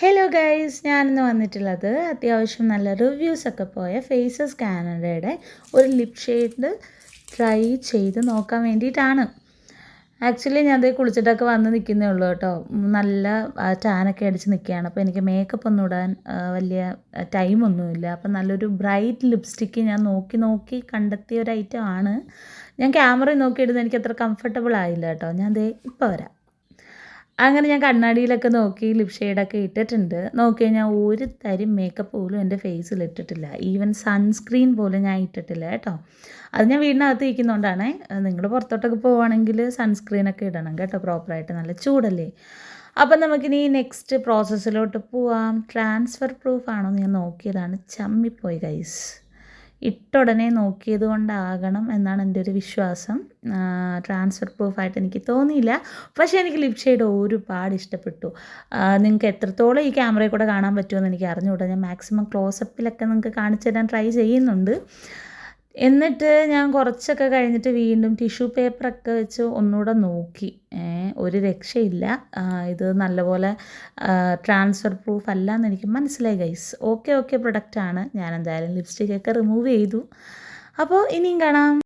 Hello guys, ഞാനിന്ന് വന്നിട്ടുള്ളത് അത്യാവശ്യം നല്ല റിവ്യൂസൊക്കെ പോയ ഫേസസ് കാനഡയുടെ ഒരു ലിപ് ഷെയ്ഡ് ട്രൈ ചെയ്ത് നോക്കാൻ വേണ്ടിയിട്ടാണ്. ആക്ച്വലി ഞാൻ അതേ കുളിച്ചിട്ടൊക്കെ വന്ന് നിൽക്കുന്നേ ഉള്ളൂ കേട്ടോ. നല്ല ടാനൊക്കെ അടിച്ച് നിൽക്കുകയാണ്. അപ്പോൾ എനിക്ക് മേക്കപ്പ് ഒന്നും ഇടാൻ വലിയ ടൈമൊന്നുമില്ല. അപ്പം നല്ലൊരു ബ്രൈറ്റ് ലിപ്സ്റ്റിക്ക് ഞാൻ നോക്കി കണ്ടെത്തിയ ഒരു ഐറ്റം ആണ്. ഞാൻ ക്യാമറയിൽ നോക്കിയിടുന്നത് എനിക്ക് അത്ര കംഫർട്ടബിൾ ആയില്ല കേട്ടോ. ഞാൻ ദേ ഇപ്പോൾ വരാം. അങ്ങനെ ഞാൻ കണ്ണാടിയിലൊക്കെ നോക്കി ലിപ് ഷെയ്ഡൊക്കെ ഇട്ടിട്ടുണ്ട്. നോക്കിയാൽ ഞാൻ ഒരു തരി മേക്കപ്പ് പോലും എൻ്റെ ഫേസിൽ ഇട്ടിട്ടില്ല. ഈവൻ സൺസ്ക്രീൻ പോലും ഞാൻ ഇട്ടിട്ടില്ല കേട്ടോ. അത് ഞാൻ വീടിനകത്ത് ഇരിക്കുന്നതുകൊണ്ടാണേ. നിങ്ങൾ പുറത്തോട്ടൊക്കെ പോവുകയാണെങ്കിൽ സൺസ്ക്രീനൊക്കെ ഇടണം കേട്ടോ, പ്രോപ്പറായിട്ട്. നല്ല ചൂടല്ലേ. അപ്പം നമുക്കിനി നെക്സ്റ്റ് പ്രോസസ്സിലോട്ട് പോവാം. ട്രാൻസ്ഫർ പ്രൂഫ് ആണോ എന്ന് ഞാൻ നോക്കിയതാണ്, ചമ്മിപ്പോയി ഗൈസ്. ഇട്ടുടനെ നോക്കിയത് കൊണ്ടാകണം എന്നാണ് എൻ്റെ ഒരു വിശ്വാസം. ട്രാൻസ്ഫർ പ്രൂഫായിട്ട് എനിക്ക് തോന്നിയില്ല. പക്ഷേ എനിക്ക് ലിപ് ഷെയ്ഡ് ഒരുപാട് ഇഷ്ടപ്പെട്ടു. നിങ്ങൾക്ക് എത്രത്തോളം ഈ ക്യാമറയിൽ കൂടെ കാണാൻ പറ്റുമെന്ന് എനിക്ക് അറിഞ്ഞുകൂടാ. ഞാൻ മാക്സിമം ക്ലോസപ്പിലൊക്കെ നിങ്ങൾക്ക് കാണിച്ചു തരാൻ ട്രൈ ചെയ്യുന്നുണ്ട്. എന്നിട്ട് ഞാൻ കുറച്ചൊക്കെ കഴിഞ്ഞിട്ട് വീണ്ടും ടിഷ്യൂ പേപ്പറൊക്കെ വെച്ച് ഒന്നുകൂടെ നോക്കി. ഒരു രക്ഷയില്ല. ഇത് നല്ലപോലെ ട്രാൻസ്ഫർ പ്രൂഫ് അല്ല എന്ന് എനിക്ക് മനസ്സിലായി ഗൈസ്. ഓക്കെ പ്രൊഡക്റ്റാണ്. ഞാൻ എന്തായാലും ലിപ്സ്റ്റിക്കൊക്കെ റിമൂവ് ചെയ്തു. അപ്പോൾ ഇനിയും കാണാം.